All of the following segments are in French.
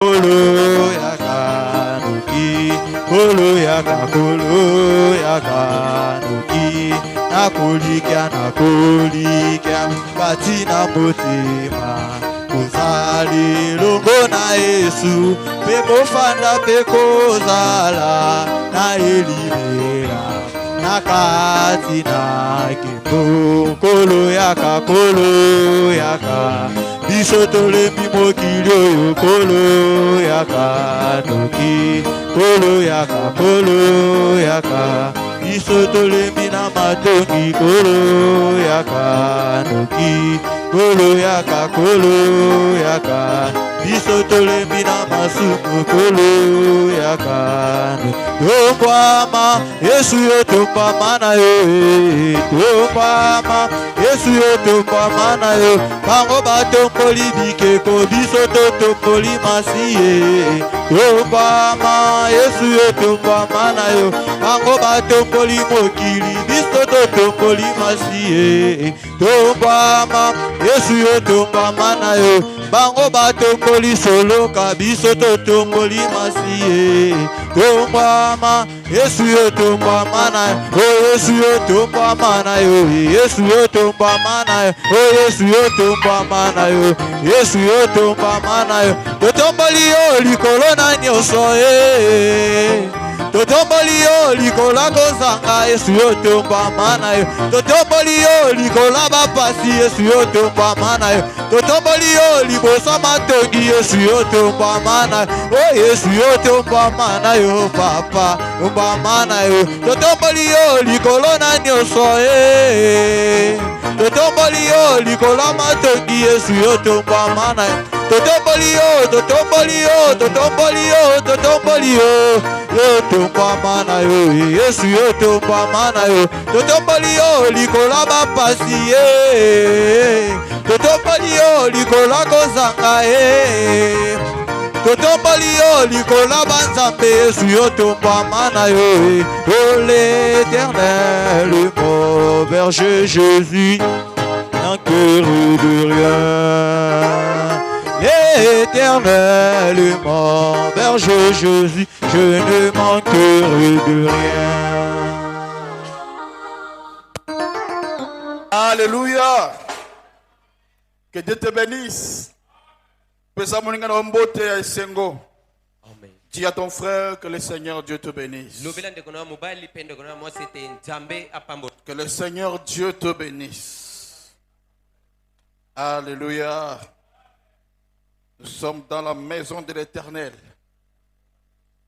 kolo yaka nuki, kolo yaka nuki, nakulikia batina motema, kozali longo na Yesu, pe kofanda pe kozala na elimela, nakati na kimbo, kolo yaka biso tolembi mokili oyo, kolo yaka noki, kolo yaka biso tolembi na matongi, kolo yaka noki, kolo yaka biso tolembi na masuku, kolo yaka tombama Yesu yo tombama na yo, tombama Yesu yo tombama na yo, bango batomboli bikeko biso totomboli masiye, tombama Yesu yo tombama na yo, bango batomboli mokili biso totomboli masiye, tombama Yesu yo tombama na yo, bango batomboli soloka biso totomboli masiye, tombama Yesu yo tombama na yo, oh Yesu yo tombama na yo, Yesu yo tombama na yo, oh Yesu yo tombama na yo, Yesu yo tombama na yo, totomboli yo likolo na nyonso totomboli yo likola kozanga, Yesu yo tombama na yo, totomboli yo likola bapasi, Yesu yo tombama na yo, totomboli yo libosa matongi, Yesu yo tombama na yo, oh Yesu yo tombama na yo, papa tombama na yo, totomboli yo likolo na nyonso totomboli yo likola matongi, Yesu yo tombama na yo, totomboli yo, totomboli yo, totomboli yo, totomboli yo, yo tombama na yo, Yesu yo tombama na yo, totomboli yo likola bapasi, totomboli yo likola kozanga, totomboli yo likola banzambe, Yesu yo tombama na yo, oh l'Éternel, mon berger Jésus, n'inquiète de rien. L'Éternel, mon berger Jésus, je ne manquerai de rien. Alléluia. Que Dieu te bénisse. Dis à ton frère que le Seigneur Dieu te bénisse. Que le Seigneur Dieu te bénisse. Alléluia. Nous sommes dans la maison de l'Éternel.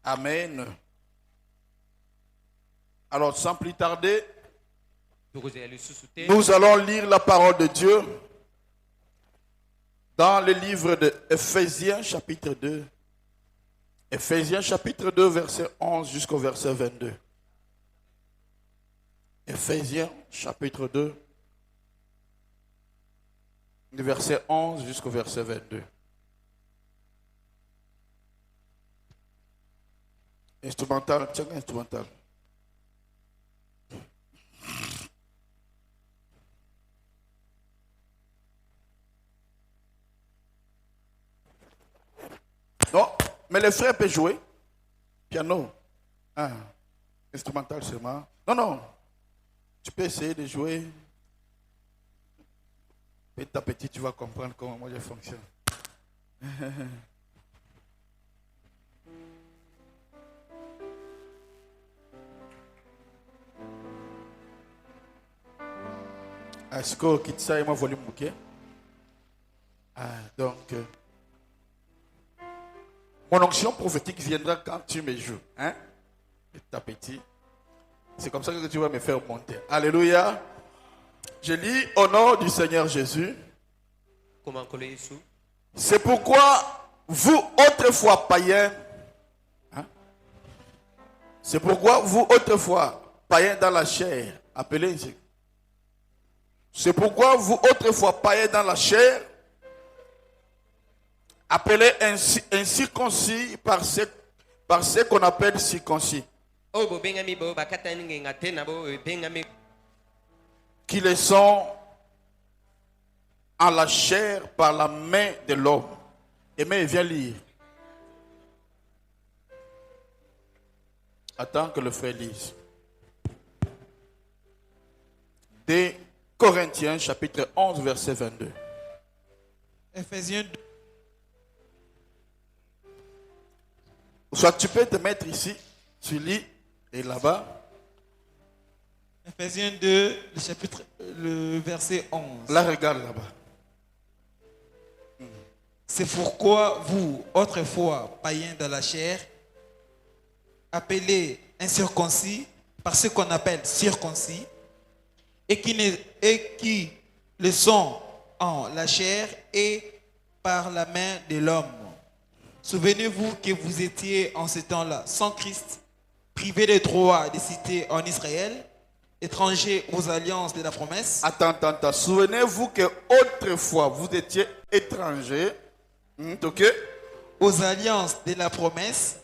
Amen. Alors, sans plus tarder, nous allons lire la parole de Dieu dans le livre de Ephésiens chapitre 2. Ephésiens chapitre 2, verset 11 jusqu'au verset 22. Ephésiens chapitre 2, verset 11 jusqu'au verset 22. Instrumental, tiens, instrumental. Non, mais le frère peut jouer. Piano. Ah, instrumental seulement. Non, non. Tu peux essayer de jouer. Petit à petit, tu vas comprendre comment moi je fonctionne. Est-ce que quitte ça et moi volume bouquet? Donc, mon onction prophétique viendra quand tu me joues. Hein? Petit à petit. C'est comme ça que tu vas me faire monter. Alléluia. Je lis au nom du Seigneur Jésus. C'est pourquoi vous autrefois païens, hein? C'est pourquoi vous autrefois païens dans la chair, appelez ici. C'est pourquoi vous autrefois païens dans la chair, appelés incirconcis par ce qu'on appelle circoncis, qui le sont en la chair par la main de l'homme. Et mais viens lire. Attends que le frère lise. Des Corinthiens, chapitre 11, verset 22. Éphésiens 2. Soit tu peux te mettre ici, tu lis, et là-bas. Éphésiens 2, le verset 11. Là, regarde là-bas. C'est pourquoi vous, autrefois païens de la chair, appelés incirconcis par ce qu'on appelle circoncis, et qui le sont en la chair et par la main de l'homme. Souvenez-vous que vous étiez en ce temps-là sans Christ, privés des droits de cité en Israël, étrangers aux alliances de la promesse. Attends. Souvenez-vous que autrefois vous étiez étrangers, ok? Aux alliances de la promesse,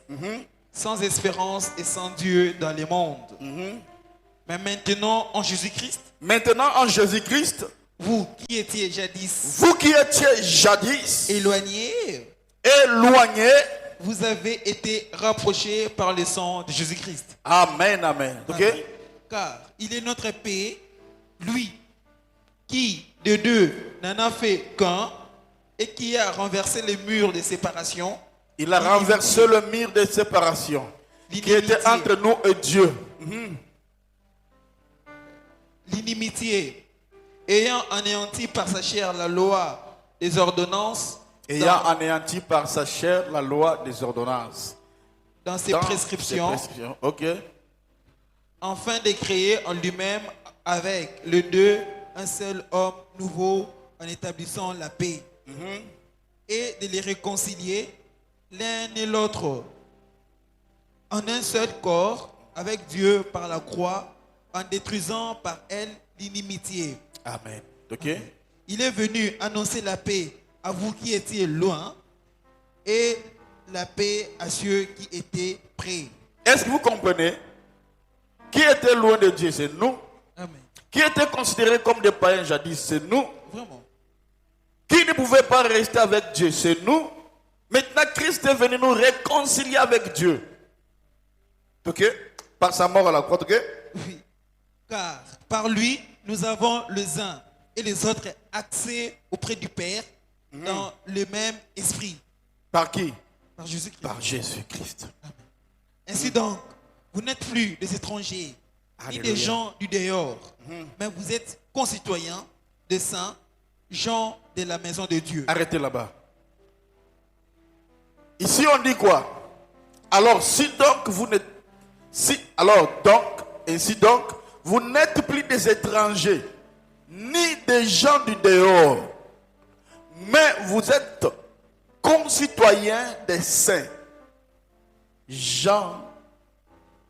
sans espérance et sans Dieu dans le monde. Mais maintenant en Jésus-Christ, vous qui étiez jadis éloignés, vous avez été rapprochés par le sang de Jésus-Christ. Amen. Ok? Amen. Car il est notre paix, lui qui de deux n'en a fait qu'un et qui a renversé les murs de séparation. Il a renversé le mur de séparation qui était entre nous et Dieu. L'inimitié, ayant anéanti par sa chair la loi des ordonnances, dans ses prescriptions, ok, afin de créer en lui-même avec les deux un seul homme nouveau en établissant la paix et de les réconcilier l'un et l'autre en un seul corps avec Dieu par la croix, en détruisant par elle l'inimitié. Amen. Ok. Il est venu annoncer la paix à vous qui étiez loin et la paix à ceux qui étaient près. Est-ce que vous comprenez? Qui était loin de Dieu, c'est nous. Amen. Qui était considéré comme des païens jadis, c'est nous. Vraiment. Qui ne pouvait pas rester avec Dieu, c'est nous. Maintenant, Christ est venu nous réconcilier avec Dieu. Ok? Par sa mort à la croix, ok? Oui. Car par lui, nous avons les uns et les autres accès auprès du Père dans le même esprit. Par qui? Par Jésus-Christ. Par Jésus-Christ. Ainsi donc, vous n'êtes plus des étrangers, ni des gens du dehors, mais vous êtes concitoyens des saints, gens de la maison de Dieu. Arrêtez là-bas. Ici on dit quoi? Alors si donc vous n'êtes, ainsi donc, vous n'êtes plus des étrangers, ni des gens du dehors, mais vous êtes concitoyens des saints, gens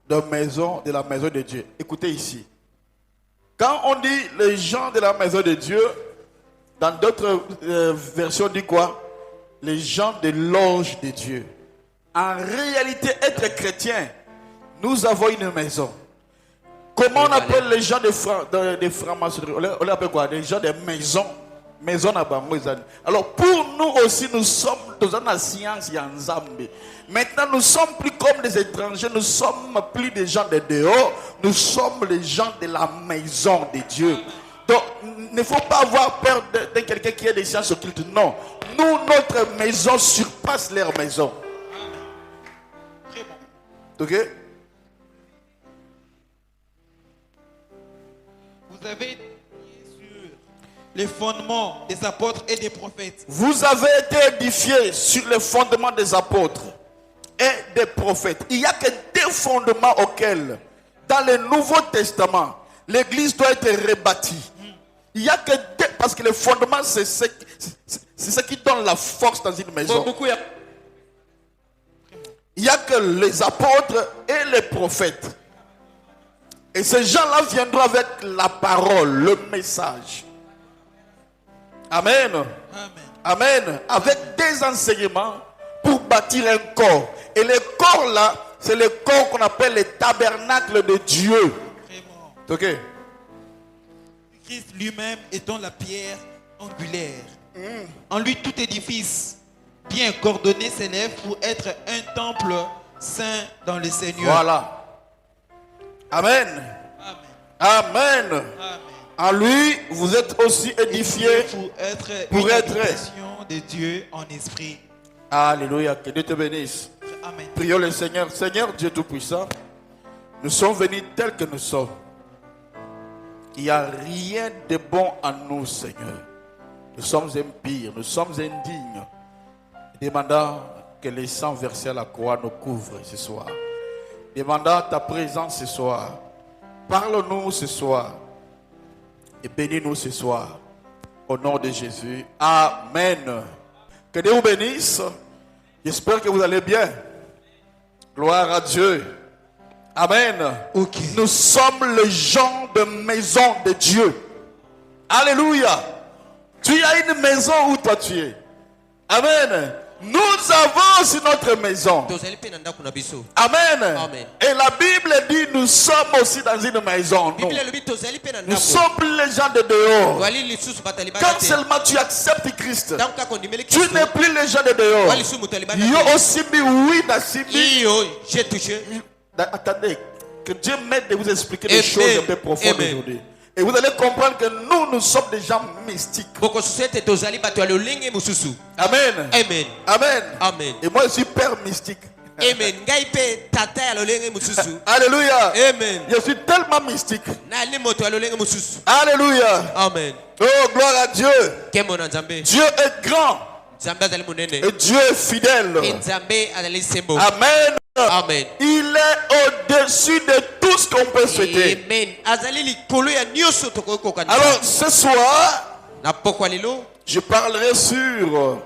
de la maison de Dieu. Écoutez ici. Quand on dit les gens de la maison de Dieu, dans d'autres versions, on dit quoi? Les gens de l'ange de Dieu. En réalité, être chrétien, nous avons une maison. Comment on appelle les gens des francs-maçonneries? On les appelle quoi? Les gens des maisons. Maison à Bangouizan. Alors pour nous aussi, nous sommes dans la science Yanzambe. Maintenant, nous sommes plus comme des étrangers, nous sommes plus des gens de dehors, nous sommes les gens de la maison de Dieu. Donc, il ne faut pas avoir peur de quelqu'un qui est des sciences occultes. Non. Nous, notre maison surpasse leur maison. Très bon. Ok? Vous avez été sur les fondements des apôtres et des prophètes. Vous avez été édifiés sur les fondements des apôtres et des prophètes. Il n'y a que deux fondements auxquels, dans le Nouveau Testament, l'Église doit être rebâtie. Il n'y a que deux, parce que les fondements, c'est ce qui donne la force dans une maison. Il n'y a que les apôtres et les prophètes. Et ces gens-là viendront avec la parole, le message. Amen. Amen. Avec des enseignements pour bâtir un corps. Et le corps là, c'est le corps qu'on appelle le tabernacle de Dieu. Ok. Christ lui-même étant la pierre angulaire. En lui, tout édifice bien coordonné s'élève pour être un temple saint dans le Seigneur. Voilà. Amen. Amen. Amen. En lui, vous êtes aussi édifiés pour être une habitation de Dieu en esprit. Alléluia. Que Dieu te bénisse. Amen. Prions le Seigneur. Seigneur Dieu Tout-Puissant, nous sommes venus tels que nous sommes. Il n'y a rien de bon en nous, Seigneur. Nous sommes impurs, nous sommes indignes. Demandant que les sangs versés à la croix nous couvrent ce soir. Demandant ta présence ce soir. Parle-nous ce soir. Et bénis-nous ce soir. Au nom de Jésus. Amen. Que Dieu vous bénisse. J'espère que vous allez bien. Gloire à Dieu. Amen. Ok. Nous sommes les gens de maison de Dieu. Alléluia. Tu as une maison où toi tu es. Amen. Nous avons aussi notre maison. Amen. Amen. Et la Bible dit nous sommes aussi dans une maison. Nous sommes plus les gens de dehors. Quand seulement tu acceptes Christ, tu n'es plus les gens de dehors. Il y a aussi mis oui Attendez, que Dieu m'aide de vous expliquer des choses un peu profondes aujourd'hui. Et vous allez comprendre que nous sommes des gens mystiques. Amen. Amen. Amen. Amen. Et moi je suis père mystique. Amen. Alléluia. Amen. Je suis tellement mystique. Alléluia. Amen. Oh, gloire à Dieu. Dieu est grand. Et Dieu est fidèle. Amen. Amen. Il est au-dessus de tout ce qu'on peut souhaiter. Amen. Alors ce soir, je parlerai sur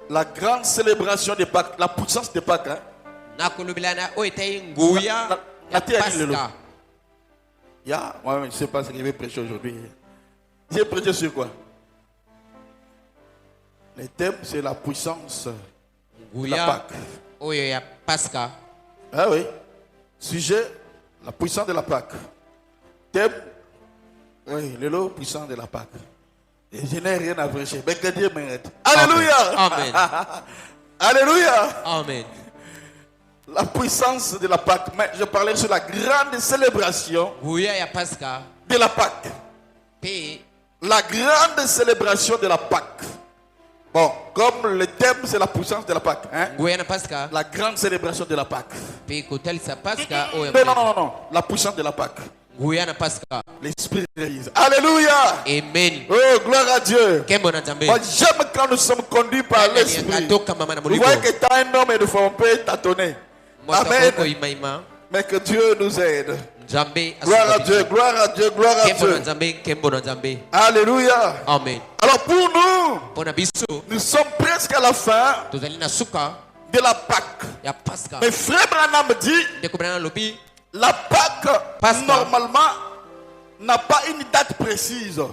la grande célébration de Pâques, la puissance de Pâques. Hein? Moi, je ne sais pas ce que je vais prêcher aujourd'hui. J'ai prêché sur quoi? Le thème, c'est la puissance de la Pâques. Ah oui. Sujet, la puissance de la Pâques. Thème, oui, le lot puissant de la Pâques. Et je n'ai rien à prêcher. Mais que Dieu m'aide. Alléluia. Amen. Alléluia. Amen. La puissance de la Pâques. Mais je parlais sur la grande célébration de la Pâques. La grande célébration de la Pâques. Bon, comme le thème c'est la puissance de la Pâques. Hein? La grande célébration de la Pâques. Non. La puissance de la Pâques. L'esprit de l'Église. Alléluia. Amen. Oh, gloire à Dieu. Moi, j'aime quand nous sommes conduits par l'Esprit. Vous voyez que tu as un homme et de fois on peut tâtonner. Amen. Mais que Dieu nous aide. Gloire à Dieu, gloire à Dieu, gloire à Dieu. Alléluia. Amen. Alors pour nous sommes presque à la fin de la Pâques. Mais frère Branham dit, la Pâques, normalement, n'a pas une date précise. On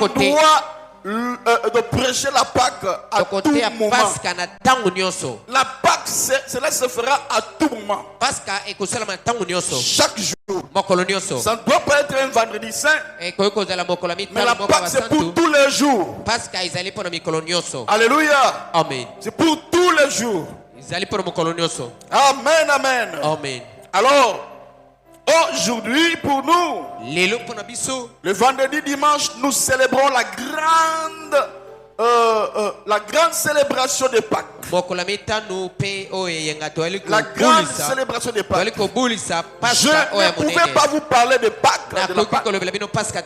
doit de prêcher la Pâques à tout moment. La Pâques, cela se fera à tout moment. Chaque jour. Ça ne doit pas être un vendredi saint. Mais la Pâques, c'est pour tous les jours. Alléluia. Amen. C'est pour tous les jours. Amen, amen. Amen. Alors, aujourd'hui, pour nous, le vendredi dimanche, nous célébrons la grande célébration de Pâques. La grande célébration de Pâques. Je ne pouvais pas vous parler de Pâques, de la Pâques,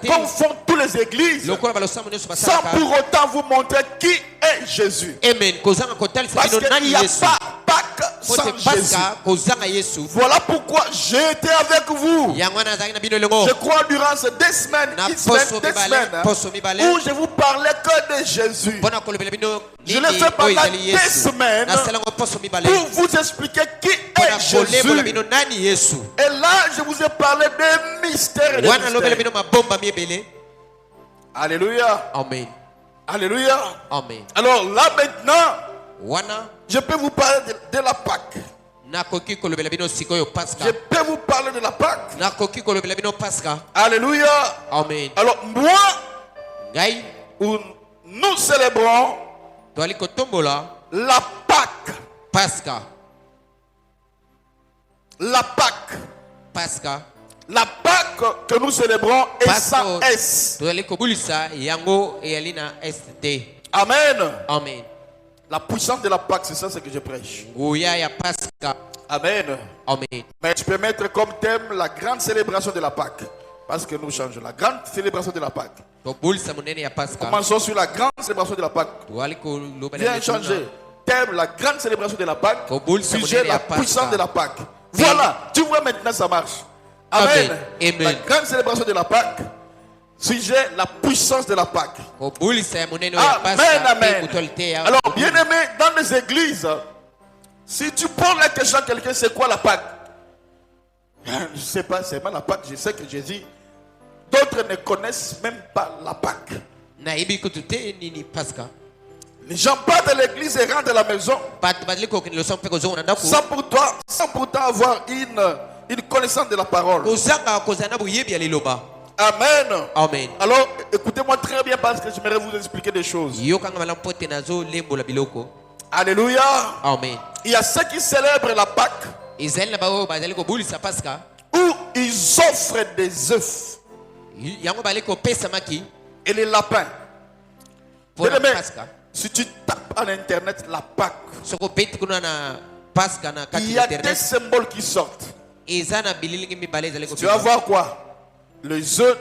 comme font toutes les églises, sans pour autant vous montrer qui est Jésus. Parce qu'il n'y a pas Pâques sans Jésus. Voilà pourquoi j'ai été avec vous. Je crois durant ces 2 semaines, où je vous parlais que de Jésus. Je l'ai fait pendant 2 semaines pour vous expliquer qui est Jésus. Et là, je vous ai parlé des mystères et des mystères. Alléluia. Amen. Alléluia. Amen. Alors là maintenant, je peux vous parler de la Pâques. Je peux vous parler de la Pâques. Alléluia. Amen. Alors moi, nous célébrons la Pâques. La Pâque. Pasca. La Pâque que nous célébrons est sans S. Tozali kobulisa yango eyali na ST. Amen. Amen. La puissance de la Pâque, c'est ça ce que je prêche. Nguya ya Pasca. Amen. Amen. Mais tu peux mettre comme thème la grande célébration de la Pâque. Parce que nous changeons. La grande célébration de la Pâque. Tobulisa monene ya Pasca. Commençons sur la grande célébration de la Pâque. Tozali koloba Viens changer. Thème la grande célébration de la Pâque. Sujet la puissance de la Pâque. Voilà. Tu vois maintenant ça marche. Amen. Amen. La grande célébration de la Pâque. Sujet la puissance de la Pâque. Amen. Amen. Alors, bien aimé, dans les églises, si tu poses la question à quelqu'un, c'est quoi la Pâque? Je ne sais pas, c'est pas la Pâque. Je sais que Jésus. D'autres ne connaissent même pas la Pâque. Les gens partent de l'église et rentrent à la maison sans pourtant avoir une connaissance de la parole. Amen. Amen. Alors, écoutez-moi très bien parce que j'aimerais vous expliquer des choses. Alléluia. Amen. Il y a ceux qui célèbrent la Pâque où ils offrent des œufs et les lapins. Si tu tapes à l'internet la Pâque, il y a des symboles qui sortent. Tu vas voir quoi? Les œufs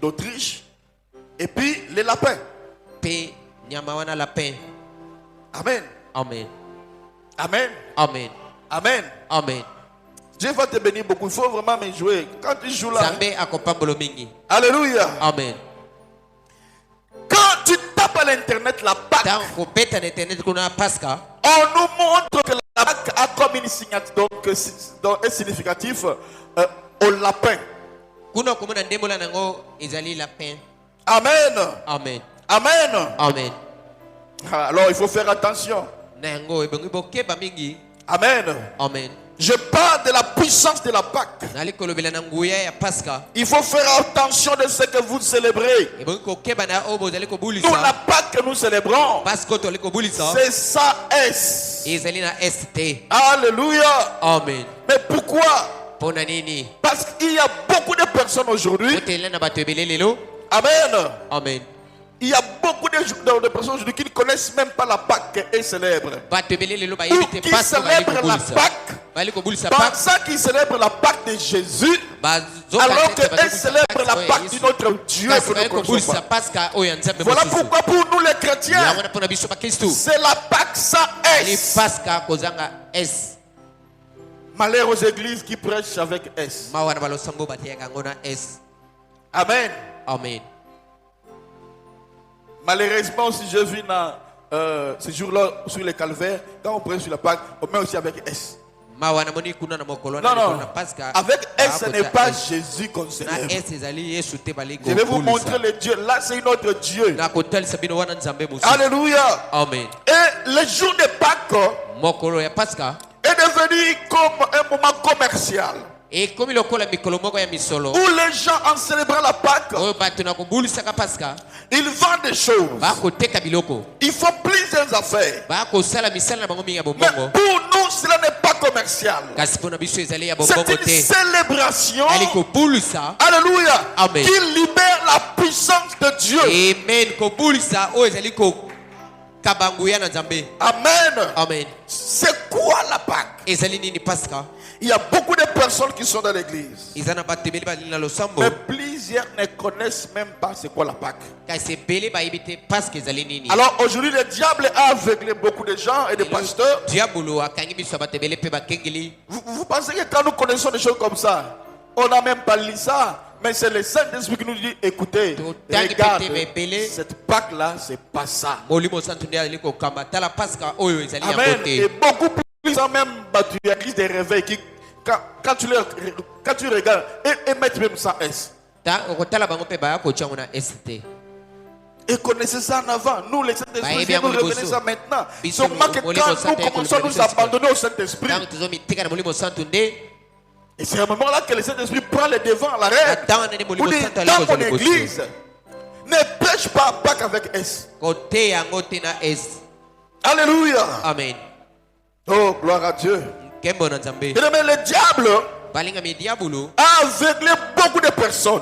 d'Autriche et puis les lapins. Amen. Amen. Amen. Amen. Amen. Amen. Dieu va te bénir beaucoup. Il faut vraiment me jouer. Quand tu joues là. Alléluia. Amen. Quand tu tapes à l'internet la Pâque, on nous montre que la Pâque a comme une signature, donc est significatif au lapin. Amen. Amen. Amen. Amen. Alors il faut faire attention. Amen. Amen. Je parle de la puissance de la Pâque. Il faut faire attention de ce que vous célébrez. Nous, la Pâque que nous célébrons, c'est ça S. Alléluia. Amen. Mais pourquoi? Parce qu'il y a beaucoup de personnes aujourd'hui. Amen. Amen. Il y a beaucoup de personnes aujourd'hui qui ne connaissent même pas la Pâque et célèbrent. Ou qui célèbrent la Pâque pensant qu'ils célèbrent la Pâque de Jésus alors qu'ils célèbrent la Pâque de notre Dieu que nous connaissons pas. Voilà pourquoi pour nous les chrétiens, c'est la Pâque sans S. Malheur aux églises qui prêchent avec S. Amen. Amen. Malheureusement, si je vis dans ce jour-là sur les calvaires, quand on prêche sur la Pâque, on met aussi avec S. Non, non. Avec S, ce n'est pas Jésus qu'on célèbre. Je vais vous montrer le Dieu. Là, c'est une autre Dieu. Alléluia. Amen. Et le jour de Pâques est devenu comme un moment commercial. Où les gens, en célébrant la Pâque, ils vendent des choses. Ils font plusieurs affaires. Mais pour nous, cela n'est pas commercial. C'est une célébration. Alléluia. Amen. Qui libère la puissance de Dieu. Amen. Amen. C'est quoi la Pâque? Il y a beaucoup de personnes qui sont dans l'église. Mais plusieurs ne connaissent même pas c'est quoi la Pâque. Alors aujourd'hui, le diable a aveuglé beaucoup de gens et de pasteurs. Vous pensez que quand nous connaissons des choses comme ça, on n'a même pas lu ça. Mais c'est le Saint-Esprit qui nous dit, écoutez, regarde, cette Pâque-là, c'est pas ça. Amen. Et beaucoup plus ont même battu l'église des réveils qui, quand tu regardes, et mettent même ça S. Et connaissez ça en avant. Nous, les Saint-Esprit, nous revenons ça maintenant. Seulement que quand nous commençons à nous abandonner au Saint-Esprit, et c'est à un moment-là que le Saint-Esprit prend le devant, la règle. Pour dire, dans mon église, ne prêche pas Pâques avec S. Alléluia. Amen. Oh, gloire à Dieu. Kembo na Nzambe. Bien aimé, le diable Balinga mi diabolo. a aveuglé beaucoup de personnes.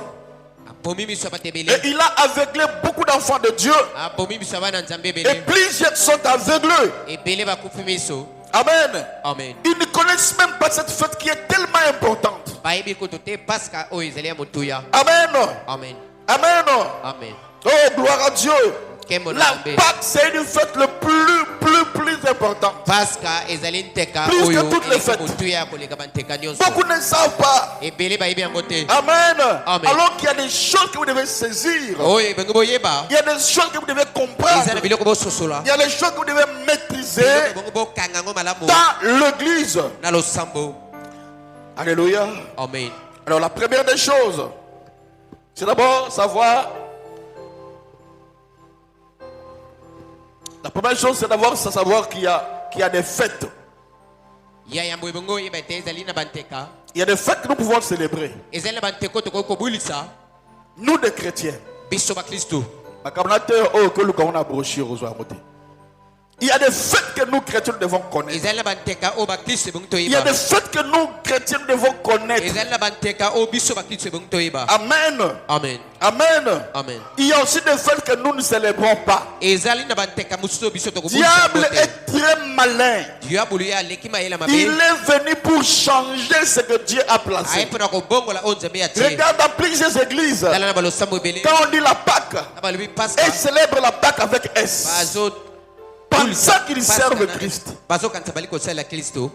Apomi mi soba Et tebele. il a aveuglé beaucoup d'enfants de Dieu. Apomi mi soba na Nzambe Et bele. plusieurs sont aveuglés. Et bele ba kufi miso. Amen. Amen. Ils ne connaissent même pas cette fête qui est tellement importante. Baebi kotote paska o ezali ya motuya. Amen. Amen. Amen. Amen. Oh, gloire à Dieu. Kembo na La Nzambe. Pâque, c'est une fête le plus importante. Paska ezali nteka Plus que oyo toutes les eleki fêtes. motuya koleka banteka nyonso. Beaucoup ne savent pas. Et bele baebi yango te. Amen. Amen. Alors qu'il y a des choses que vous devez saisir. Oyo bengo boyeba. Il y a des choses que vous devez comprendre. Eza na biloko bososola. Il y a des choses que vous devez maîtriser Bongo bokanga ngo malamu dans l'église. na losambo. Alléluia. Amen. Alors la première des choses, c'est d'abord savoir. La première chose, c'est d'abord savoir qu'il y a des fêtes. Ya yambo bongo yeba te ezali na banteka. Il y a des fêtes que nous pouvons célébrer. Ezali na banteko to ko bulisa Nous, des chrétiens. biso ba Kristo. Il y a des fêtes que nous, chrétiens, devons connaître. Ezali na banteka o ba Kristo bongo to Il y a yeba. des fêtes que nous, chrétiens, devons connaître. Ezali na banteka o biso ba Kristo bongo to yeba. Amen. Amen. Amen. Amen. Il y a aussi des fêtes que nous ne célébrons pas. Ezali na banteka muso biso to ko bulisa. Diable est très malin. Diabolo ya leki maela mabe. Il est venu pour changer ce que Dieu a placé. Aipo na ko bongo la onza be ya te. Regarde dans plusieurs églises. Dala na ba losambo bele. Quand on dit la Pâque, Na ba lubi paska. ils célèbrent la Pâque avec S. Bazo Pensant qu'ils servent Christ. Bazo kanta bali ko sala Kristo.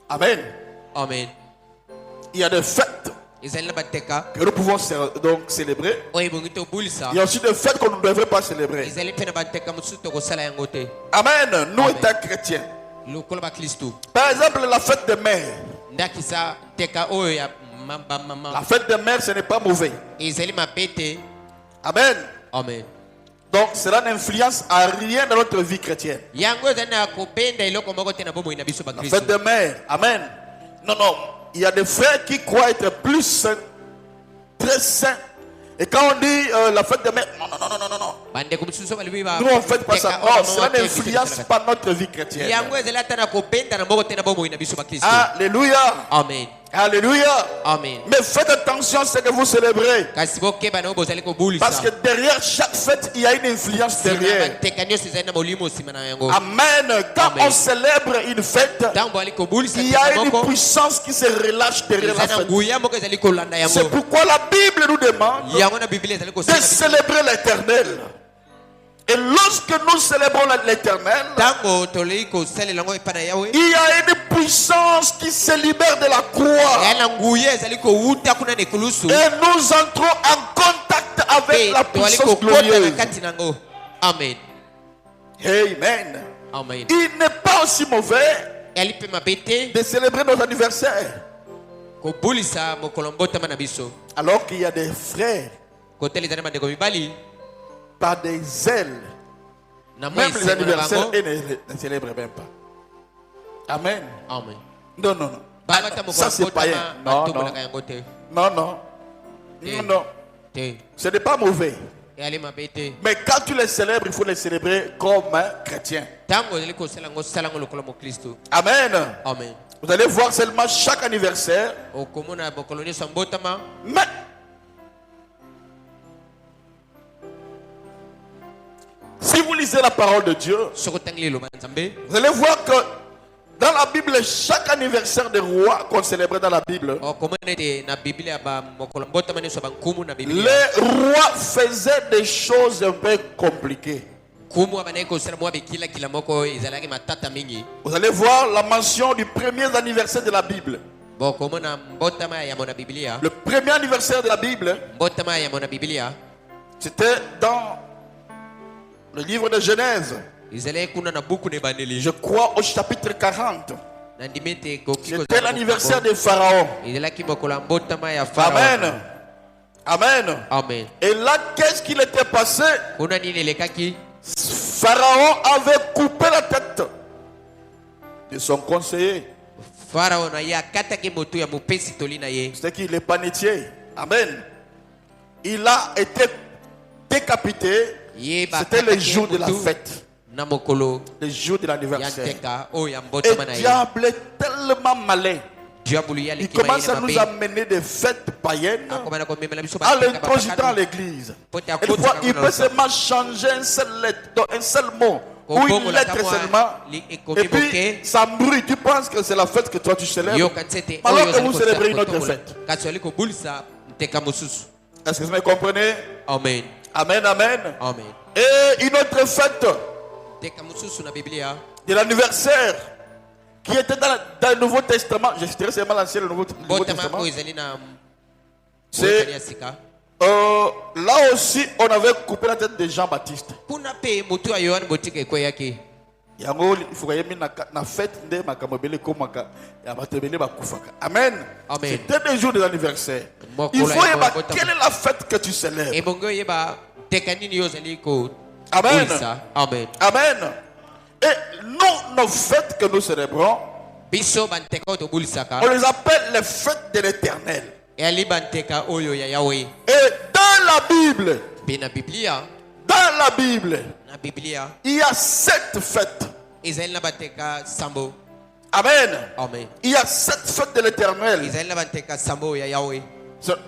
Amen. Amen. Il y a des fêtes Ezali na banteka que nous pouvons donc célébrer. o ebongi to bulisa. Il y a aussi des fêtes qu'on ne devrait pas célébrer. Ezali pe na banteka musu to ko sala yango te. Amen. Nous, Amen. étant chrétiens. Lokola ba Kristo. Par exemple, la fête des mères. Ndakisa teka oyo ya mama. La fête des mères, ce n'est pas mauvais. Ezali mapete. Amen. Amen. Donc, cela n'influence à rien dans notre vie chrétienne. Yango ezali na kopenda eloko moko te na bomoi na biso ba La Kristo. fête des mères. Amen. Non, non. Il y a des frères qui croient être plus saints, très saints. Et quand on dit la fête des mères, non, non, non, non, non, non. Bandeko mususu bali ba. Nous, on ne fait pas ça. Non, cela n'influence pas notre vie chrétienne. Yango ezali ata na kopenda na moko te na bomoi na biso ba Kristo. Alléluia. Amen. Alléluia. Amen. Mais faites attention à ce que vous célébrez. Kasi bokeba na bozali ko bulisa. Parce que derrière chaque fête, il y a une influence derrière. Banteka nyonso ezali na molimo sima na yango. Amen. Quand Amen. on célèbre une fête, Ntango bali ko bulisa il y a une moko. puissance qui se relâche derrière la Ezali na fête. nguya moko ezali kolanda C'est yango. pourquoi la Bible nous demande Yango na Biblia ezali ko de célébrer l'éternel. Et lorsque nous célébrons l'éternel, Tango tolei ko sele lango epana yawe. il y a une puissance qui se libère de la croix. Ya na nguya ezali ko uta kuna ne kulusu. Et nous entrons en contact avec la Toali puissance ko kota na glorieuse. kati nango. Amen. Amen. Amen. Il n'est pas aussi mauvais Yali pe mabete de célébrer nos anniversaires. ko bulisa mokolo mbota na biso. Alors qu'il y a des frères, Ko tele ezali bandeko mibali. par des ailes, Na moi même les esengo na anniversaires, bango. ils ne célèbrent même pas. Amen. Amen. Non, non, non. Baba ta Ça, mokolo c'est mbota païen. ma Non, bato non. bolaka yango te. Non, non. Non, non. Te. Ce n'est pas mauvais. Yali mabete. Mais quand tu les célèbres, il faut les célébrer comme un chrétien. Tango ezali ko sala ngo sala ngo lokolo mo Kristo. Amen. Amen. Vous allez voir seulement chaque anniversaire. Okomona bokolo nyonso mbotama. Mais si vous lisez la parole de Dieu, Soko tangi lelo banzambe. vous allez voir que dans la Bible, chaque anniversaire des rois qu'on célébrait dans la Bible, Okomona te na Biblia ba mokolo mbotama nyonso bankumu na Biblia. les rois faisaient des choses un peu compliquées. Kumu abanaye ko sala mwa bekila kila moko ezalaki matata mingi. Vous allez voir la mention du premier anniversaire de la Bible. Bokomona mbotama ya mona Biblia. Le premier anniversaire de la Bible, Mbotama ya mona Biblia. c'était dans le livre de Genèse. Ezalaki kuna na buku ne bandeli. Je crois au chapitre 40. Na ndimete ko kiko. C'était l'anniversaire de Pharaon. Ezalaki mokolo mbotama ya Farao. Amen. Amen. Amen. Et là, qu'est-ce qu'il était passé? Kuna nini lekaki? Pharaon avait coupé la tête de son conseiller. Farao na ya kataki moto ya mopesi toli na ye. C'est qui? Le panetier. Amen. Il a été décapité. Ye ba C'était le kataki jour de la motu. fête. na mokolo le jour de ya l'anniversaire. nteka oyo ya Et mbotama na le ye diable est tellement malin. diabolo ya Il likima commence ye à na nous mabe amener des fêtes païennes akomana komemela biso en banteka l'introduisant dans bapakano l'église. po te Et des fois, akotisa il yango na peut losambo. seulement changer un seul lettre, donc un seul mot, ou une Kobongola lettre kamwa seulement. ekomi Et puis, moke ça brûle. Tu penses que c'est la fête que toi tu célèbres. yoka nsete Alors oyo que vous ozali célébrez une kosa- autre kotongola. fête. kasi ozali kobulisa nteka mosusu Est-ce que vous me comprenez? amen Amen, amen. amen Et une autre fête nteka mosusu na biblia de l'anniversaire qui était dans le Nouveau Testament. Je citerai seulement l'Ancien et le Nouveau mbotama Testament. oyo ezali na C'est boyokani ya sika là aussi, on avait coupé la tête de Jean-Baptiste. kuna mpe motu ya yohane botika ekweyaki Yango il faut que na fête de makamobele komaka ya batebele bakufaka. Amen. Amen. C'était des jours de l'anniversaire. Moko Il la faut ya yeba botama. quelle est la fête que tu célèbres. ebongo oyeba nteka nini yo ozali Amen. kobulisa amen Amen. Et nous, nos fêtes que nous célébrons, biso banteka oyo tobulisaka on les appelle les fêtes de l'éternel. eyali banteka oyo ya yawe Et dans la Bible, mpe na biblia na biblia il y a 7 fêtes. ezali na banteka sambo Amen. amen Il y a 7 fêtes de l'éternel. ezali na banteka sambo oyo ya yawe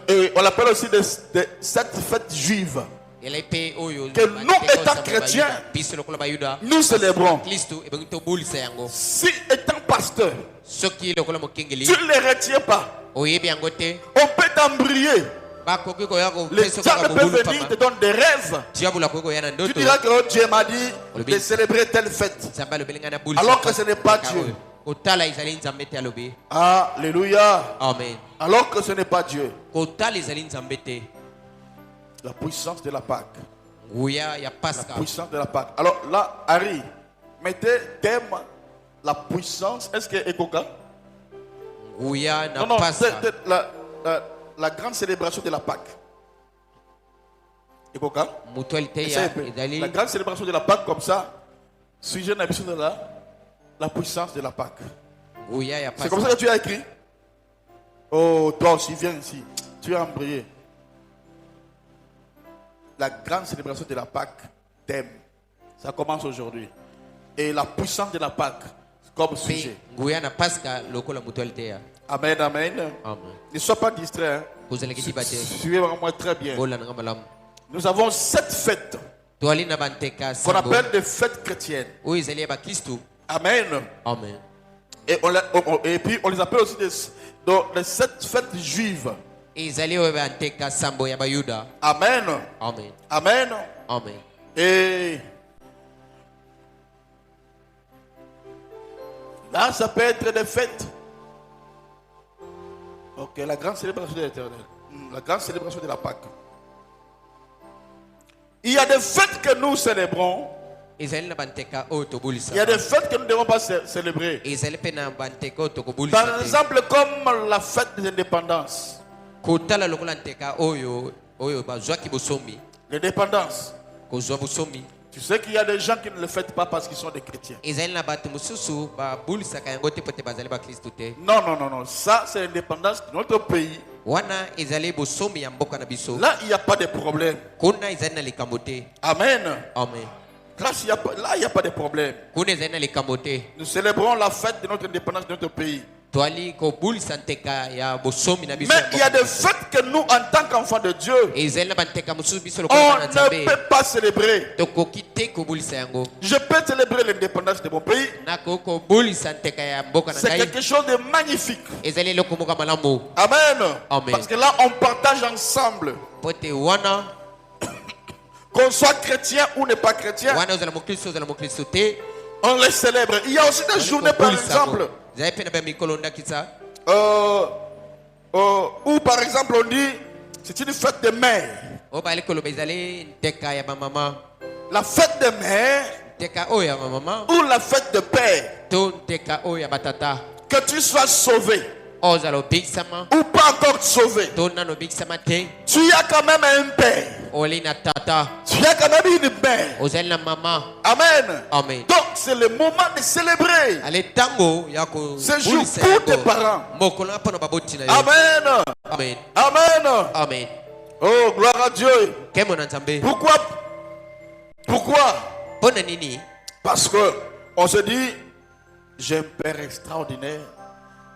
Et on l'appelle aussi des 7 fêtes juives. elai mpe oyo Que nous, banteka oyo étant sambo chrétiens, bayuda. biso lokola bayuda nous célébrons. kristu ebongi tobulisa yango Si étant pasteur, soki lokola mokengeli tu ne les retiens pas, oyebi yango te on peut t'embryer. bakoki koya Le kopesa diable kaka peut bobulu venir, te pamba donne des rêves. diabolo akoki koya na Tu ndoto diras que oh, Dieu m'a dit de célébrer telle fête. nzambe alobeli ngai nabulisa Alors que ce n'est pas kaka Dieu. oyo. kotala ezali nzambe te alobi Alléluia. amen Alors que ce n'est pas Dieu. kotala ezali nzambe te La puissance de la Pâque. nguya ya La paska puissance de la Pâque. Alors là, Harry, mettez thème la puissance. Est-ce que Ekoka? nguya na Non, non, paska c'est la grande célébration de la Pâque. Ekoka? motu aliteya Essayez un peu. ezali La grande célébration de la Pâque comme ça. Sujet de la puissance de la Pâque. nguya ya C'est comme ça paska que tu as écrit. Oh, toi aussi, viens ici. Tu es embrayé. La grande célébration de la Pâque, thème. Ça commence aujourd'hui. Et la puissance de la Pâque comme mpe sujet. nguya na paska lokola motu aliteya Amen, amen. amen Ne sois pas distrait. Hein. kozalaki diba te Suivez-moi très bien. bolananga malamu Nous avons 7 fêtes toali na banteka qu'on sambo appelle des fêtes chrétiennes. oyo ezali ya bakristu Amen. amen Et puis on les appelle aussi les 7 fêtes juives. ezali oyo banteka sambo ya bayuda Amen. amen Amen. amen Et là, ça peut être des fêtes. Ok, la grande célébration de l'Éternel. La grande célébration de la Pâque. Il y a des fêtes que nous célébrons. ezali na banteka oyo Il y a des tobulisaka fêtes que nous ne devons pas célébrer. ezali mpe na banteka oyo Par tokobulisa te exemple, comme la fête des indépendances. kotala lokola nteka oyo bazwaki bosomi L'indépendance. kozwa bosomi Tu sais qu'il y a des gens qui ne le fêtent pas parce qu'ils sont des chrétiens. ezali na bato mosusu babulisaka yango te po te bazali bakristu te Non, non, non, non. Ça, c'est l'indépendance de notre pays. wana ezali bosomi ya mboka na biso Là, il n'y a pas de problème. kuna ezali na likambo te Amen. amen Là, il n'y a pas de problème. kuna ezali na likambo te Nous célébrons la fête de notre indépendance de notre pays. toali kobulisa nteka ya bosomi na biso Mais ya il y a mboka. des fêtes que nous, en tant qu'enfants de Dieu, ezali na banteka mosusu biso on lokola bana ne nzambe peut pas célébrer. tokoki te kobulisa yango Je peux célébrer l'indépendance de mon pays. nakoki kobulisa nteka ya mboka na C'est ngai quelque chose de magnifique. ezali eloko moko ya malamu Amen. Amen. Parce que là, on partage ensemble. po te wana Qu'on soit chrétien ou n'est pas chrétien, wana ozala mokristo ozala mokristo te on les célèbre. Il y a aussi des journées, par exemple, ezali mpe na bamikolo ndakisa où par exemple on dit c'est une fête de mère. oyo bali koloba ezali nteka ya bamama La fête de mère nteka oyo ya bamama ou la fête de père. to nteka oyo ya batata Que tu sois sauvé ozala obikisama ou pas encore sauvé, to nano obikisama te tu as quand même un père. oli na tata Tu as quand même une mère. ozali na mama Amen. amen Donc c'est le moment de célébrer ale ntango ya ce jour kobulisa pour tes yango parents. mokolo na mpo na baboti na yo Amen. amen Amen. amen Oh, gloire à Dieu. nkembo na nzambe Pourquoi mpo na nini Parce que on se dit, j'ai un père extraordinaire,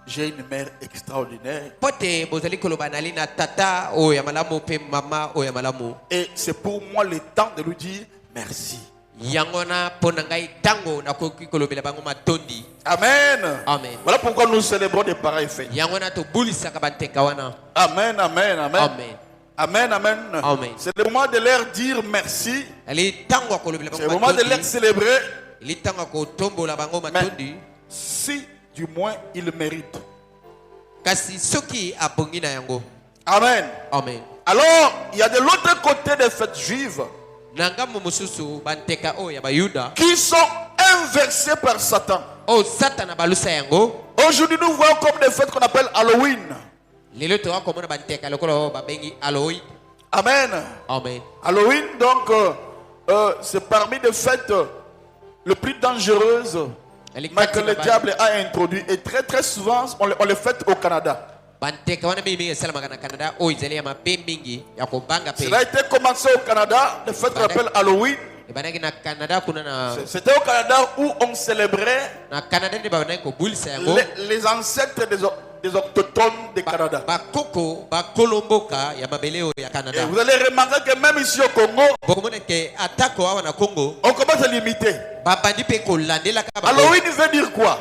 j'ai une mère extraordinaire. Pote bozali koloba nali na tata o ya malamu pe mama o ya malamu. Et c'est pour moi le temps de lui dire merci. Yangona ponangai tango na koki kolobela bango matondi. Amen. Amen. Voilà pourquoi nous célébrons des pareils faits. Yangona to bulisa kabanteka wana. Amen, amen, amen. Amen. Amen, amen. Amen. C'est le moment de leur dire merci. Ali tango kolobela bango C'est le moment de leur célébrer. Ali tango ko tombola bango matondi. Si du moins ils méritent. Kasi soki abongi na yango. Amen. Amen. Alors, il y a de l'autre côté des fêtes juives Nangamu mususu banteka o ya bayuda. qui sont inversées par Satan. O satana balusa yango. Aujourd'hui, nous voyons comme des fêtes qu'on appelle Halloween. Lelo to akomona banteka lokolo babengi Halloween. Amen. Amen. Halloween, donc, c'est parmi les fêtes les plus dangereuses que le diable a introduit. Et très très souvent, on les fête au Canada. Banteka wana mingi salama kana Canada o izali ya mabe mingi ya kobanga pe. Cela a été commencé au Canada, les fêtes qu'on appelle Halloween. Banaki na Canada kuna na C'était au Canada où on célébrait na Canada ni banaki ko bulisa yango. les ancêtres des autochtones du Canada. Ba koko ba kolomboka ya mabeleo ya Et Canada. vous allez remarquer que même ici au Congo, Bokomona ke atako awa na Congo on commence à l'imiter. ba bandi pe ko landela ka ba. Halloween veut dire quoi?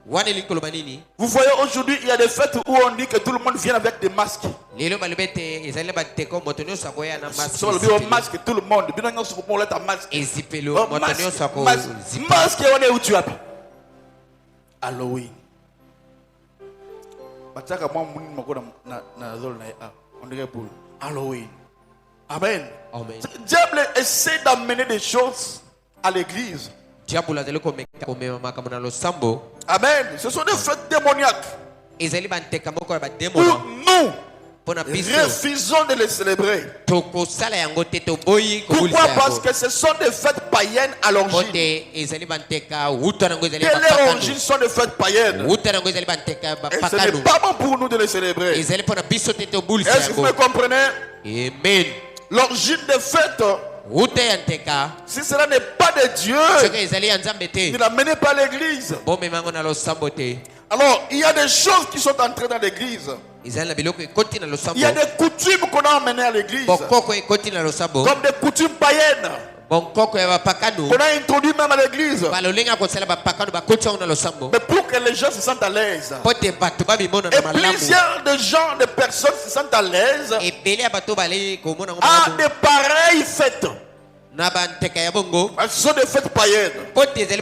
Wane likoloba nini? Vous voyez aujourd'hui, il y a des fêtes où on dit que tout le monde vient avec des masques. Lelo balibete ezali banteko motonyo sako ya na mask. Sur le masque, tout le monde. Bien sûr, sur le masque. Ezipelo Oh, motonyo sako zipa. Masque, on est où tu as? Halloween. Bataka moi muni mako na zone na on dirait pour Halloween. Amen. Amen. Le diable essaie d'amener des choses à l'église. Diabolo azali komeka komema makambo lo sambo. Amen. Ce sont des fêtes démoniaques. Ezali banteka moko ya ba Où demona. nous Pona biso. refusons de les célébrer. Toko sala yango te to boyi ko bulisa Pourquoi? yango. Parce que ce sont des fêtes païennes à l'origine. Pote ezali banteka wuta nango ezali Que leur bakakano. origine sont des fêtes païennes. Wuta nango ezali banteka Et ce bakakano. n'est pas bon pour nous de les célébrer. Ezali pona biso te to bulisa Est-ce que vous me yango. comprenez? Amen. L'origine des fêtes, Wuta ya nteka. si cela n'est pas de Dieu, Soki ezali ya nzambe te. ne l'amenez pas à l'église. Bomemango na lo sambo te. Alors, il y a des choses qui sont entrées dans l'église. Ezali na biloko ekoti na lo sambo. Il y a des coutumes qu'on a emmenées à l'église. Bokoko ekoti na lo sambo. Comme des coutumes païennes Bonkoko ya bapakano. qu'on a introduites même à l'église. Balolenga kosala bapakano bakoti yango na lo sambo. Mais pour que les gens se sentent à l'aise. Pote bato babimona na Et malamu. plusieurs de gens, de personnes se sentent à l'aise Ebele ya bato bale komona ngo à malamu. des pareilles fêtes. Na banteka ya bongo. Ce sont des fêtes païennes. Pote ezali